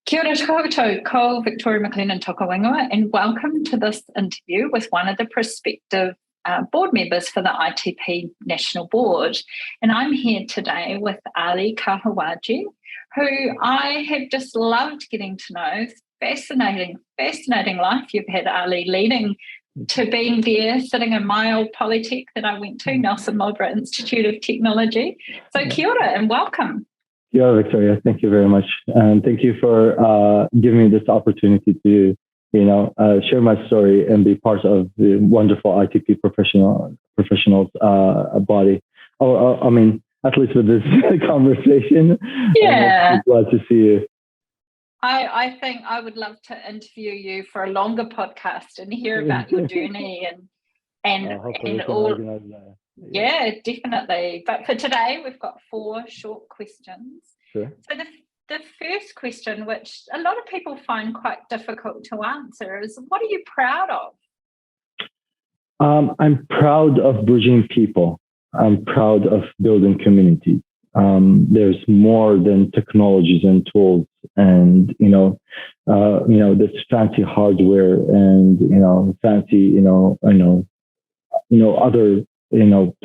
Kia ora koutou, ko Victoria McLean and Toka Wangua, and welcome to this interview with one of the prospective board members for the ITP National Board. And I'm here today with Ali Kahwaji, who I have just loved getting to know. Fascinating life you've had, Ali, leading to being there, sitting in my old Polytech that I went to, Nelson Marlborough Institute of Technology. So kia ora and welcome. Yeah, Victoria, thank you very much. And thank you for giving me this opportunity to, share my story and be part of the wonderful ITP professionals body. At least with this conversation. Yeah. I'm glad to see you. I think I would love to interview you for a longer podcast and hear about your journey and all. Yeah, definitely. But for today, we've got 4 short questions. Sure. So the first question, which a lot of people find quite difficult to answer, is what are you proud of? I'm proud of bridging people. I'm proud of building communities. There's more than technologies and tools and, this fancy hardware and, fancy, other,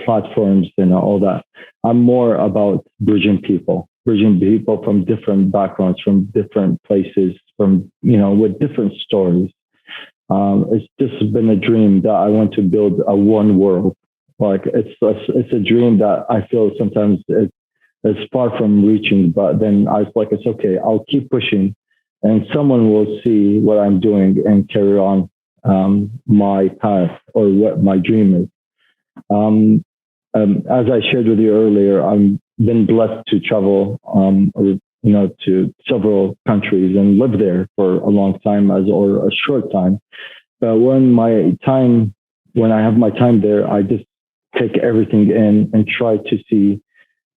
platforms and all that. I'm more about bridging people from different backgrounds, from different places, from, with different stories. It's just been a dream that I want to build a one world. Like it's a dream that I feel sometimes it's far from reaching, but then I was like, it's okay. I'll keep pushing and someone will see what I'm doing and carry on my path or what my dream is. As I shared with you earlier, I've been blessed to travel, to several countries and live there for a long time or a short time. But when I have my time there, I just take everything in and try to see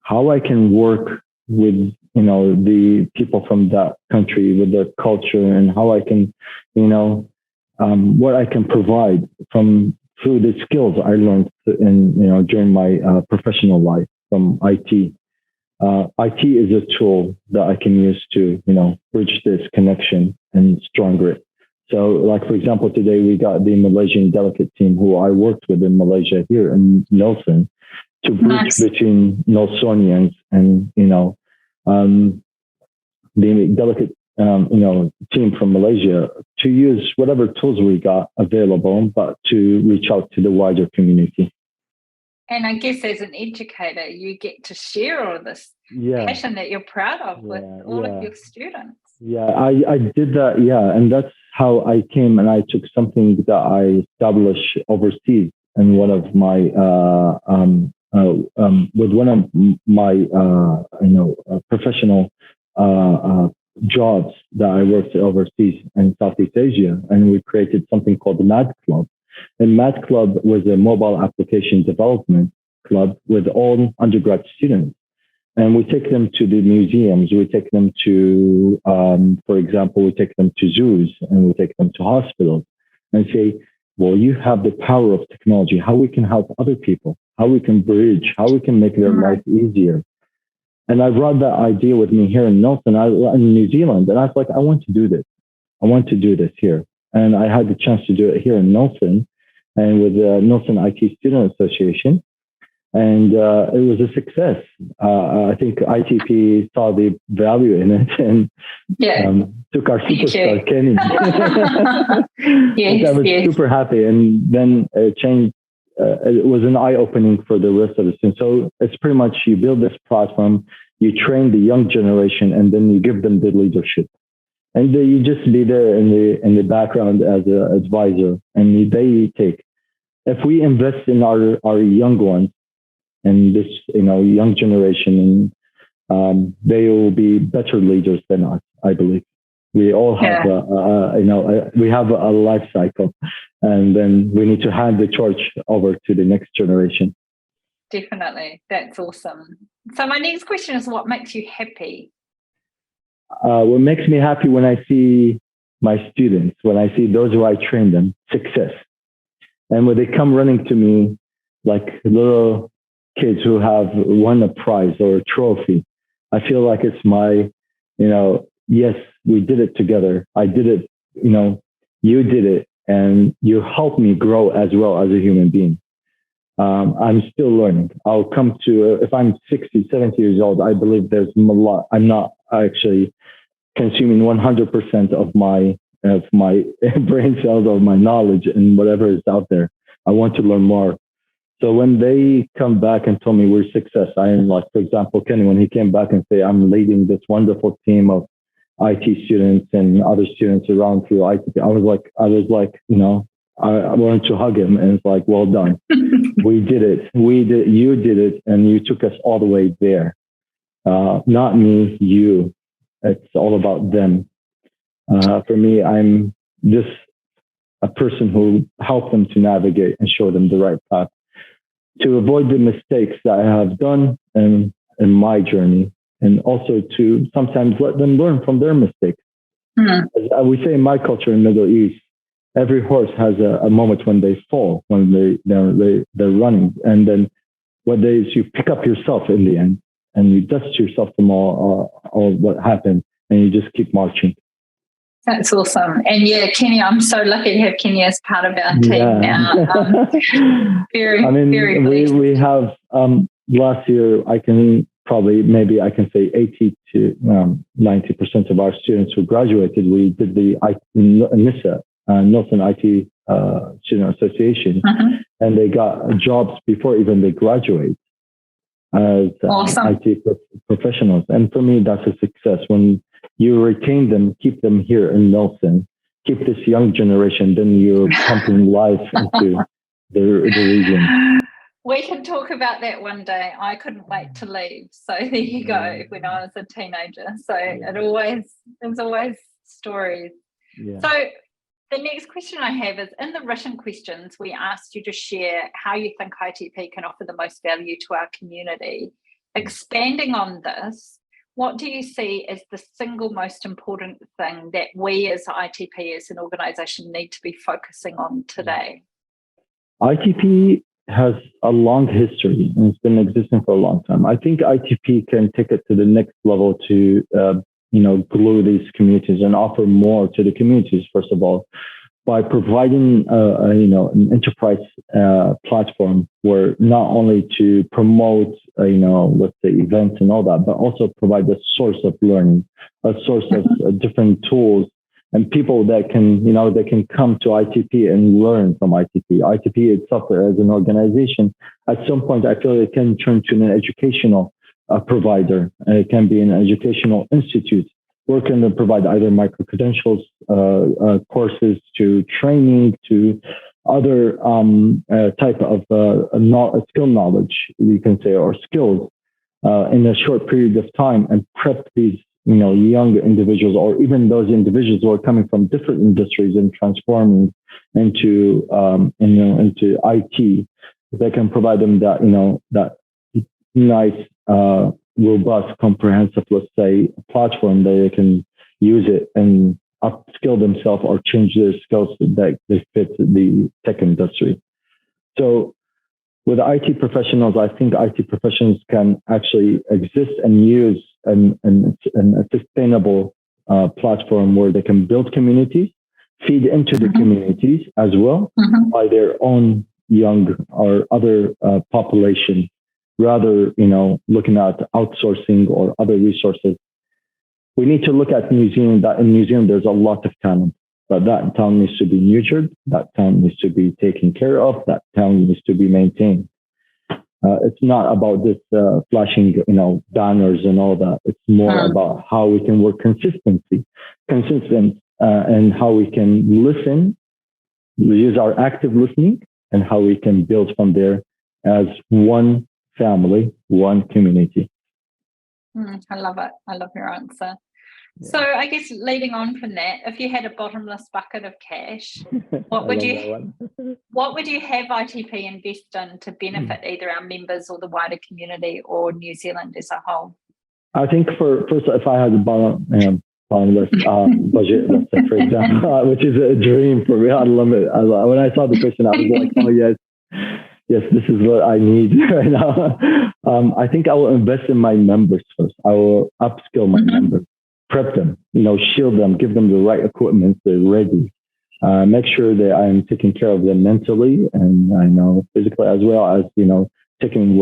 how I can work with, the people from that country, with their culture, and how I can, what I can provide through the skills I learned during my professional life from IT. IT is a tool that I can use to, bridge this connection and strong grit. So like, for example, today we got the Malaysian delegate team who I worked with in Malaysia here in Nelson to bridge between Nelsonians and, the delegate, team from Malaysia to use whatever tools we got available, but to reach out to the wider community. And I guess as an educator, you get to share all of this passion that you're proud of with all of your students. Yeah, I did that. Yeah. And that's how I came and I took something that I established overseas and one of my, with one of my, professional, jobs that I worked overseas in Southeast Asia. And we created something called the Mad Club. And Mad Club was a mobile application development club with all undergrad students. And we take them to the museums. We take them to, for example, we take them to zoos and we take them to hospitals and say, well, you have the power of technology, how we can help other people, how we can bridge, how we can make their life easier. And I brought that idea with me here in Nelson, in New Zealand. And I was like, I want to do this. I want to do this here. And I had the chance to do it here in Nelson and with the Nelson IT Student Association. And it was a success. I think ITP saw the value in it and took our superstar, Kenny. I was super happy. And then it changed. It was an eye-opening for the rest of the students. So it's pretty much you build this platform, you train the young generation, and then you give them the leadership. And you just be there in the background as an advisor, and they take. If we invest in our young ones and this young generation, and they will be better leaders than us, I believe. We all have we have a life cycle, and then we need to hand the torch over to the next generation. Definitely, that's awesome. So my next question is, what makes you happy? What makes me happy when I see my students, when I see those who I train them, success. And when they come running to me like little kids who have won a prize or a trophy, I feel like it's my, yes, we did it together. I did it, you did it, and you helped me grow as well as a human being. I'm still learning. I'll come to, if I'm 60, 70 years old, I believe there's a lot. I'm not actually consuming 100% of my brain cells or my knowledge and whatever is out there. I want to learn more. So when they come back and told me we're success, I am like, for example, Kenny, when he came back and say, I'm leading this wonderful team of IT students and other students around through IT. I was like, I wanted to hug him, and it's like, well done. We did it. You did it. And you took us all the way there. Not me, you. It's all about them. For me, I'm just a person who helped them to navigate and show them the right path to avoid the mistakes that I have done in my journey, and also to sometimes let them learn from their mistakes. As we say in my culture in the Middle East, every horse has a moment when they fall, when they're running, and then you pick up yourself in the end, and you dust yourself from all what happened, and you just keep marching. That's awesome. And yeah, Kenny, I'm so lucky to have Kenny as part of our team now. Very pleased. We have last year, I can say 80 to 90% of our students who graduated. We did the NISA, Northern IT Student Association, and they got jobs before even they graduate as awesome. IT professionals. And for me, that's a success. When you retain them, keep them here in Nelson, keep this young generation, then you're pumping life into the region. We can talk about that one day. I couldn't wait to leave. So there you go, when I was a teenager. So there's always stories. Yeah. So the next question I have is, in the written questions, we asked you to share how you think ITP can offer the most value to our community. Expanding on this, what do you see as the single most important thing that we as ITP, as an organisation, need to be focusing on today? ITP has a long history, and it's been existing for a long time. I think ITP can take it to the next level to glue these communities and offer more to the communities, first of all, by providing an enterprise platform where not only to promote let's say events and all that, but also provide a source of learning, a source of different tools and people that can come to ITP and learn from ITP. ITP itself as an organization, at some point, I feel it can turn to an educational provider. It can be an educational institute where it can provide either micro-credentials, courses, to training, to other type of skill knowledge, you can say, or skills in a short period of time, and prep these young individuals, or even those individuals who are coming from different industries and transforming into IT. They can provide them that nice, robust, comprehensive, let's say, platform that they can use it and upskill themselves or change their skills that they fit the tech industry. So with IT professionals, I think IT professionals can actually exist and use a sustainable platform where they can build communities, feed into the communities as well by their own young or other population, rather, looking at outsourcing or other resources. We need to look at New Zealand, that in New Zealand, there's a lot of talent, but that talent needs to be nurtured. That talent needs to be taken care of. That talent needs to be maintained. It's not about this flashing, banners and all that. It's more about how we can work consistent, and how we can listen, use our active listening, and how we can build from there as one family, one community. I love it. I love your answer. Yeah. So I guess leading on from that, if you had a bottomless bucket of cash, what would you have ITP invest in to benefit either our members or the wider community or New Zealand as a whole? I think first, if I had a bottomless budget, let's say, for example, which is a dream for me. I love it. When I saw the question, I was like, oh yes, this is what I need right now. I think I will invest in my members first. I will upskill my members. prep them, shield them, give them the right equipment, they're ready. Make sure that I'm taking care of them mentally and I know physically, as well as, taking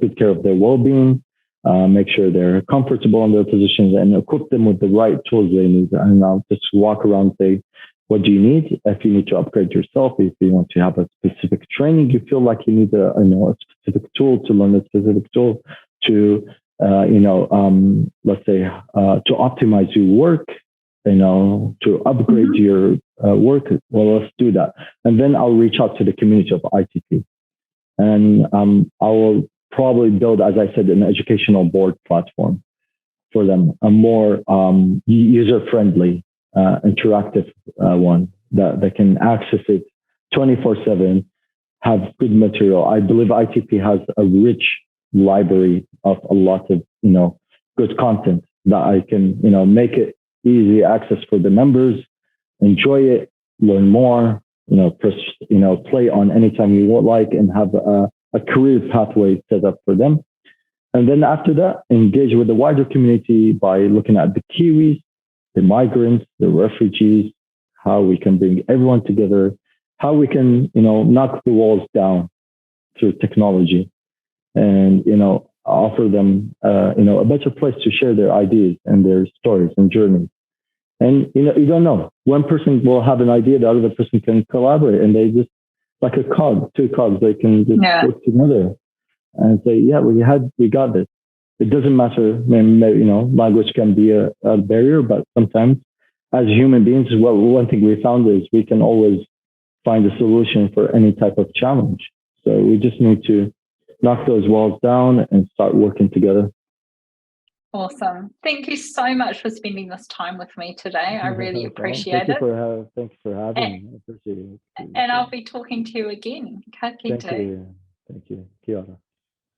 good care of their well-being. Make sure they're comfortable in their positions and equip them with the right tools they need. And I'll just walk around and say, what do you need? If you need to upgrade yourself, if you want to have a specific training, you feel like you need a specific tool to learn a specific tool to, let's say, to optimize your work, to upgrade your work. Well, let's do that. And then I'll reach out to the community of ITP. And I will probably build, as I said, an educational board platform for them, a more user-friendly, interactive one that can access it 24/7, have good material. I believe ITP has a rich library of a lot of good content that I can make it easy access for the members, enjoy it, learn more, play on anytime you would like, and have a career pathway set up for them. And then after that, engage with the wider community by looking at the Kiwis, the migrants, the refugees, how we can bring everyone together, how we can, knock the walls down through technology and, offer them, a better place to share their ideas and their stories and journeys. And, you don't know. One person will have an idea, the other person can collaborate, and they just, like a cog, two cogs, they can just work together and say, yeah, we got this. It doesn't matter, language can be a barrier, but sometimes as human beings, one thing we found is we can always find a solution for any type of challenge. So we just need to knock those walls down and start working together. Awesome. Thank you so much for spending this time with me today. I really appreciate it. Thanks for having me. I appreciate it. And I'll be talking to you again. Thank you. Kia ora.